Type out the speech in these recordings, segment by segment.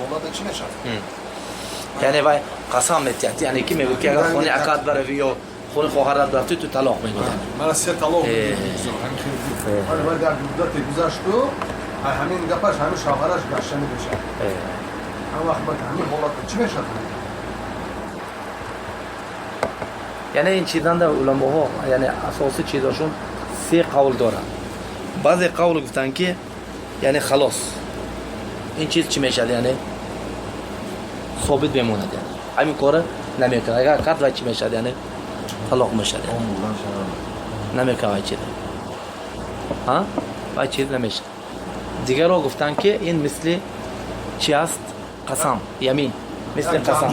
حالت چی میشه؟ یعنی وای قسم میتیاد یعنی کی میگه که اگر خونه عقد بره یا خونه خواهرت رفتی تو طلاق میگه من سه طلاق میگم همین خیلی حالا بعد در مدت گذشت تو همین گپش همین شوهرش گشته میشه اما وقت بعد همین حالت چی میشه؟ یعنی این چیزان در علماء یعنی اساسی چیزاشون سه قول دارن بعضی قول گفتن که یعنی خلاص این چیز چی میشه یعنی ثابت بمونه یعنی همین کار نمیکنه اگر قد و چی میشه یعنی طلاق میشه نمیکنه چیز ها و چیز نمیشه دیگر رو گفتن که این مثل چی است قسم یمین مثل قسم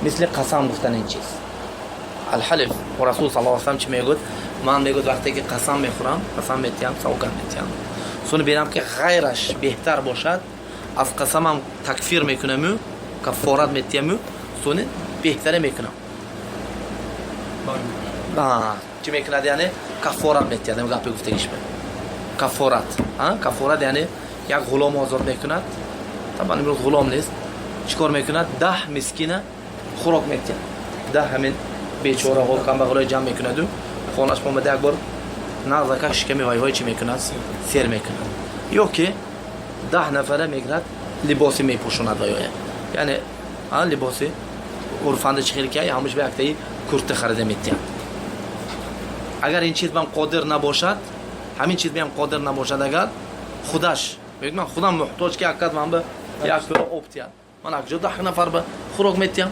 مثل قسم گفتن این چیز الحلف و رسول صلی الله علیه و سلم چی میگه من میگه وقتی که قسم میخورم قسم میتیم سوگند میتیم سون ببینم که غیرش بهتر باشد از قسمم تکفیر میکنم کفارت میتیم سون بهتره میکنم چی میکنه یعنی کفارت میتیم گپی گفتگیش به کفارت یعنی یک غلام آزاد میکند طبعا امروز غلام نیست چیکار میکند 10 مسکینه خوراک میتیم 10 همین بیچاره ها کم بغلای جمع میکند و خونش اومده یک بار نغزه شکمی وای های چی میکند سیر میکند یا که 10 نفره میگرد لباسی میپوشوند وای یعنی لباسی عرفند چخیل که همش به اکتایی کرت خریده میتیم اگر این چیز من قادر نباشد همین چیز من قادر نباشد اگر خودش میگم من خودم محتاج که اکد من به یک کلو آب تیم من اکجا 10 نفر به خوراک میتیم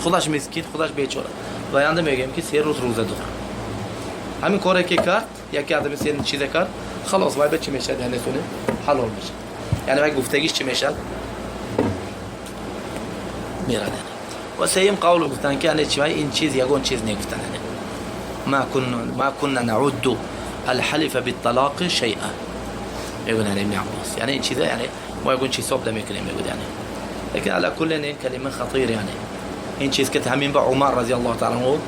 خودش مسکین خودش بیچاره و آینده میگم که 3 روز روزه داره همین کاری که کرد یکی آدم سه چیز کرد خلاص وای به چی میشه یعنی سونه حلال میشه یعنی وای گفتگیش چی میشه میراد و سیم قول گفتن که یعنی چی این چیز یگون چیز نگفتن یعنی ما كنا نعد الحلف بالطلاق شيئا يقول يعني ابن عباس يعني این چیزا یعنی ما یگون چیز حساب نمیکنیم میگه یعنی لیکن على كل این کلمه خطیر یعنی این چیز که همین با عمر رضی الله تعالی عنه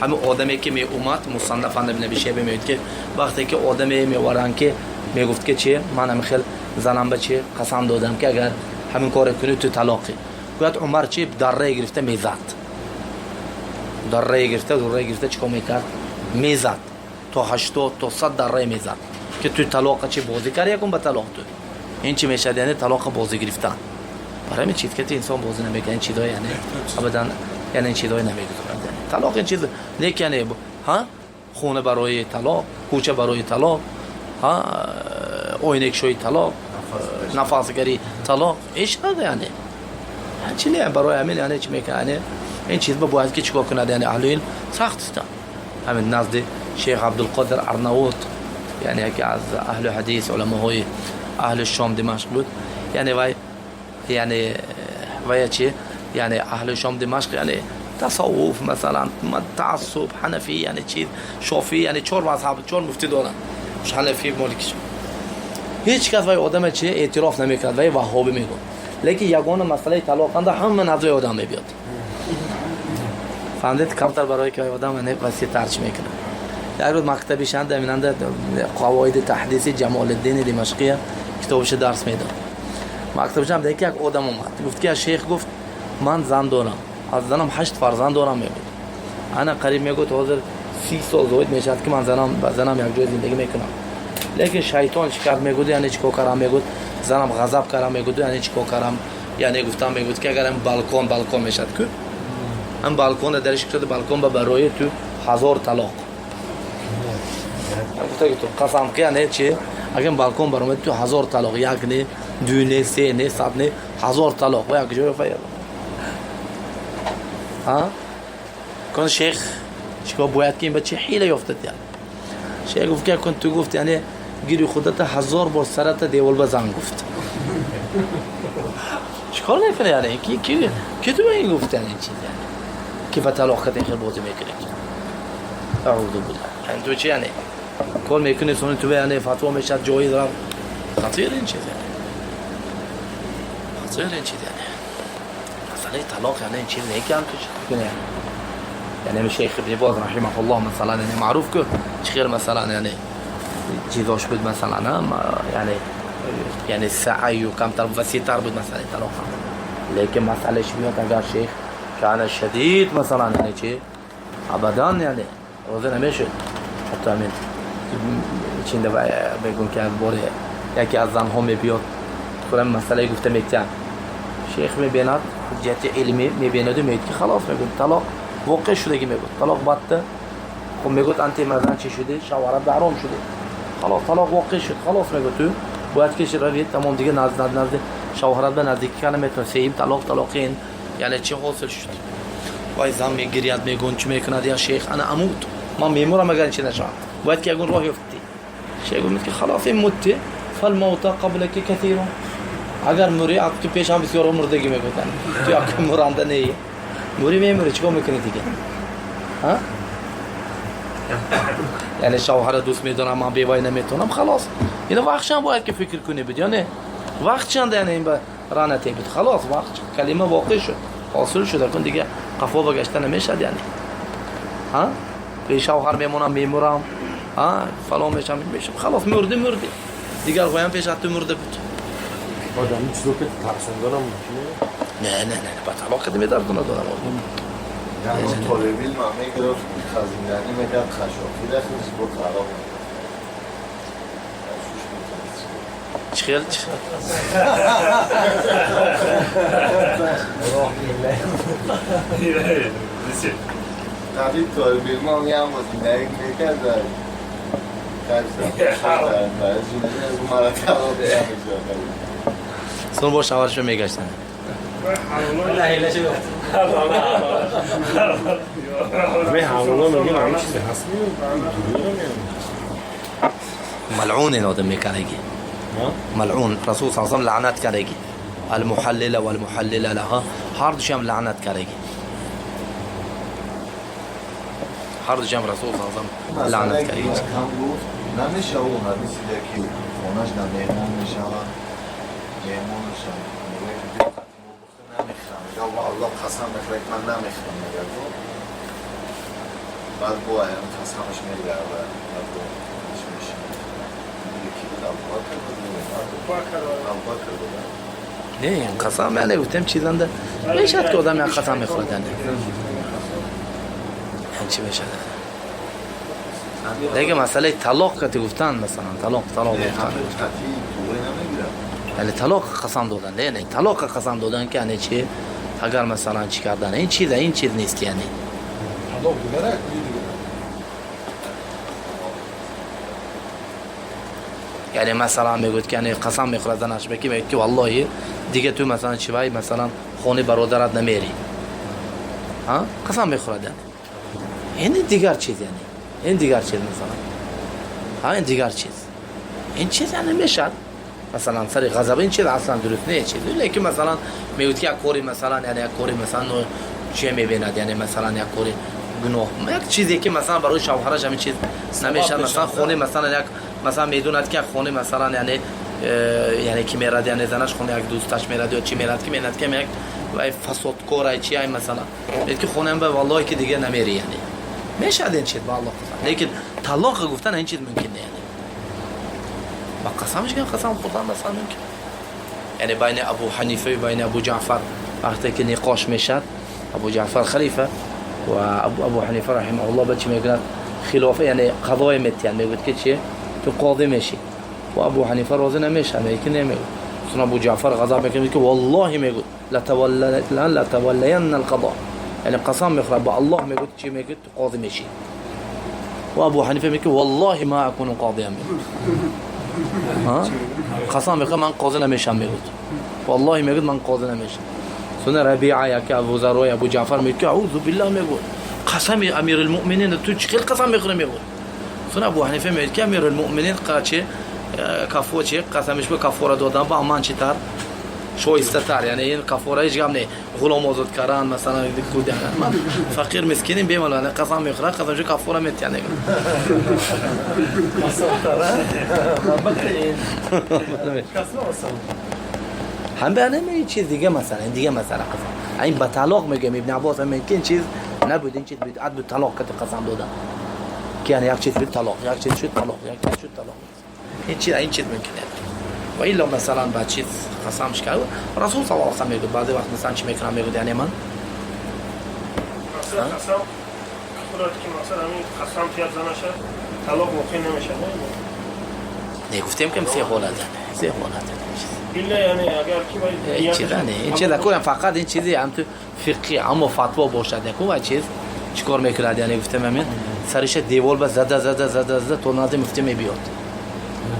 همین آدمی که می اومد مصنف ابن ابی شیبه میگه که وقتی که آدمی میورن که میگفت که چی من هم خیلی زنم به چی قسم دادم که اگر همین کار کنی تو طلاقی گفت عمر چی دره گرفته میزد دره گرفته چیکار میکرد میزد تا 80 تا 100 دره میزد که تو طلاق چی بازی کاری یکم به طلاق تو این چی میشه یعنی طلاق بازی گرفتن برای این چیز که انسان بازی نمیکنه این چیزا یعنی ابدا یعنی این چیزا نمیگه طلاق این چیز لیکن یعنی خونه برای طلاق کوچه برای طلاق اوینک شوی طلاق نفاسگری طلاق ایش هست یعنی چی نه برای همین یعنی چی میکنه این چیز باید که چیکار کنه یعنی اهل علم سخت است همین نزد شیخ عبدالقادر ارناؤوط یعنی یکی از اهل حدیث علمای اهل شام دمشق بود یعنی وای چی یعنی اهل شام دمشق یعنی تصوف مثلا تعصب حنفی یعنی چیز شافعی یعنی 4 مذهب 4 مفتی دارن حنفی مالکی هیچ کس وای آدم چی اعتراف نمیکرد وای وهابی میگه لیکن یگان مسئله طلاق اند همه نظر آدم میاد فهمید کمتر برای که آدم نه وسیع ترجمه میکنه در روز مکتبی شند امیننده قواعد تحدیث جمال الدین دمشقی کتابش درس میداد مکتبش هم دیگه یک آدم اومد گفت که شیخ گفت من زن دارم از زنم 8 فرزند دارم میگه انا قریب میگه تو حاضر 30 سال زوید میشد که من زنم یک جای زندگی میکنم لیکن شیطان شکر میگه یعنی چیکار کردم میگه زنم غضب کردم میگه یعنی چیکار کردم یعنی گفتم میگه که اگر بالکن میشد که هم بالکن درش شده بالکن با برای تو 1000 طلاق گفت که تو قسم که یعنی چی اگر بالکن برام تو 1000 طلاق یک نه دو نه سه نه 100 نه 1000 طلاق و یک جای فایده کن شیخ چیکار باید که این بچه حیله یافته یعنی شیخ گفت که کن تو گفت یعنی گیری خودت 1000 بار سرت دیوال بزن گفت چیکار نکنه یعنی کی تو این گفت یعنی چیز یعنی که طلاق خیلی خیلی بازی میکنه اعوذ بالله یعنی تو چی یعنی کار میکنه سونی تو یعنی فتوا میشه جایی دارم خطیر این چیز یعنی خطیر این چیز یعنی مسئله طلاق یعنی این چیز نیکم که یعنی شیخ ابن باز رحمه الله مثلا یعنی معروف که چخیر مثلا یعنی چیزاش بود مثلا یعنی یعنی سعی و کمتر وسیع‌تر بود مسئله طلاق هم. لیکن مسئله چی بیاد اگر شیخ کان شدید مثلا یعنی چی ابدا یعنی روزه نمیشه. حتی همین چنده بگم که باره یکی از زنها میبیاد خودم مسئله گفته میتن شیخ میبیند جهت علمی میبیند و میگه که خلاص میگه طلاق واقع شدگی میگه طلاق بده خب میگه انت مثلا چی شده شوهرت حرام شده خلاص طلاق واقع شد خلاص میگه تو باید که روی تمام دیگه نزد شوهرت به نزدیک کنه میتونه سیم طلاقین یعنی چی حاصل شد وای زن میگیرید میگن چی میکنه یا شیخ انا اموت ما میمورم اگر چی نشم باید که اون راه یفتی شیخ میگه خلاص این مت فالموت قبلك كثير اگر موری آپ تو پیش هم بسیار مردگی میگفتن تو آپ مرنده نیه موری میموری چیکار میکنی دیگه ها یعنی شوهر دوست میدونم من بیوای نمیتونم خلاص اینا وقتشان باید که فکر کنی بد یا نه وقتشان یعنی این رانته بد خلاص وقت کلمه واقع شد حاصل شد کن دیگه قفا بگشته نمیشد یعنی ها به شوهر میمورم ها فلان میشم خلاص مردی دیگر قایم پیش تو مرده بود آدمی چیزو که ترسون دارم نه با طلاق کدی میدردونه دارم یعنی طالبیل معنی گرفت خزیندنی میگرد خشافی دخلش با طلاق چخیل نبید طالبیل ما هم بازی نهیگ میکرد سون با شوهرش میگشتن ملعون این آدم میکنگی ملعون رسول صلی اللہ علیہ وسلم لعنت کرگی المحلل والمحلل لها هر دوشم لعنت کرگی هر دوشم رسول صلی اللہ علیہ وسلم لعنت کرگی نمیشه اون حدیثی که خونش نمیمون میشه میمونش نمیخوام یا الله قسم بخوره من نمیخوام میگه بعد با هم قسمش میگه و میشه یکی نه قسم یعنی گفتم چیزان ده میشد که آدم یک قسم میخوردن چی میشه دیگه مسئله طلاق که گفتن مثلا طلاق گفتن یعنی طلاق قسم دادن نه طلاق قسم دادن که یعنی چی اگر مثلا چی کردن این چیز نیست یعنی طلاق دیگه یعنی مثلا میگوید که یعنی قسم میخوره زنش میگه که والله دیگه تو مثلا چی مثلا خونه برادرت نمیری ها قسم میخوره این دیگر چیز یعنی این دیگر چیز مثلا ها این دیگر چیز این چیز یعنی میشد مثلا سر غضب این چیز اصلا درست نه چیز لیکن مثلا میگوید که کوری مثلا یعنی کوری مثلا چه میبیند یعنی مثلا یک کوری گناه یک چیزی که مثلا برای شوهرش همین چیز نمیشه مثلا خونه مثلا یک مثلا میدوند که خونه مثلا یعنی کی میراد یعنی زنش خونه یک دوستش میراد یا چی میراد که یک وای فسادکار چی ای مثلا که خونه به والله که دیگه نمیری یعنی میشه این چیز والله لیکن طلاق گفتن این چیز ممکن نه یعنی با قسمش که قسم خوردن مثلا ممکن یعنی بین ابو حنیفه و بین ابو جعفر وقتی که نقاش میشد ابو جعفر خلیفه و ابو حنیفه رحمه الله بچه میگن خلافه یعنی قضای مت یعنی میگه که چی تو قاضی میشی و ابو حنیفه راضی نمیشه میگه نمیگه چون ابو جعفر قضا میکنه که والله میگه لا تولين القضاء یعنی قسم میخوره با الله میگه چی میگه تو قاضی میشی و ابو حنیفه میگه والله ما اكون قاضیا ها قسم میخوره من قاضی نمیشم میگه والله میگه من قاضی نمیشم سنه ربيعه که ابو ذر و ابو جعفر میگه اعوذ بالله میگه قسم امیر المؤمنین تو چه قسم میخوره میگه سنه ابو حنیفه میگه که امیر المؤمنین قاچه کفو چه قسمش به کفاره دادن با امان چی تر شایسته تر یعنی این کفاره هیچ گم نه غلام آزاد کردن مثلا کودن من فقیر مسکینیم بیمال قسم میخوره قسمش کفاره میت یعنی هم به همین چیز دیگه مثلا قسم این با طلاق میگم ابن عباس میگه چیز نبود این چیز بود عد طلاق که قسم دادن که یعنی یک چیز بود طلاق یک چیز شد طلاق یک چیز شد طلاق این چیز ممکنه و الا مثلا با چیز قسمش کرد رسول صلی الله علیه و سلم میگه بعضی وقت مثلا چی میکنم میگه یعنی من مثلا قسم خودت که مثلا همین قسم پیاد زنشه طلاق موقع نمیشه نه نگفتیم که سه حالت سه حالت بیله یعنی اگر کی این چیزا نه این چیزا کلا فقط این چیزی هم تو فقهی اما فتوا باشد نکو و چیز چیکار میکرد یعنی گفتم همین سرش دیوال با زده تو نازم مفتی میبیاد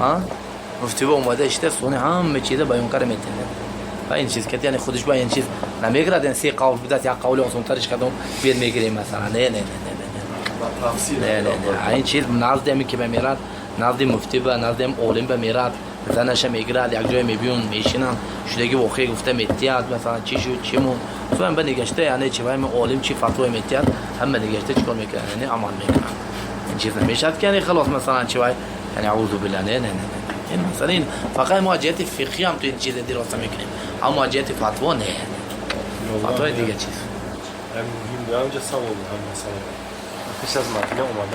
ها مفتی اومده اشته سونه همه چیز بیان کار میتونه و این چیز که یعنی خودش با این چیز نمیگرد این سه قول بدات یا قول اون ترش کدوم بیاد میگیره مثلا نه این چیز نازدمی که میراد نازدی مفتی با نازدم عالم به میراد زنش میگرد یک جای میبیون میشینن شدگی واقعی گفته میتیاد مثلا چی شد چی مون تو هم بنگشته یعنی چی وای عالم چی فتوا میتیاد هم بنگشته چیکار میکنه یعنی عمل میکنه این چیز نمیشد که یعنی خلاص مثلا چی وای یعنی اعوذ بالله نه این مثلا این فقط مواجهت فقهی هم تو این چیز درست میکنیم اما مواجهت فتوا نه فتوا دیگه چیز هم مهم همینجا سوال هم مثلا پیش از مدینه اومدن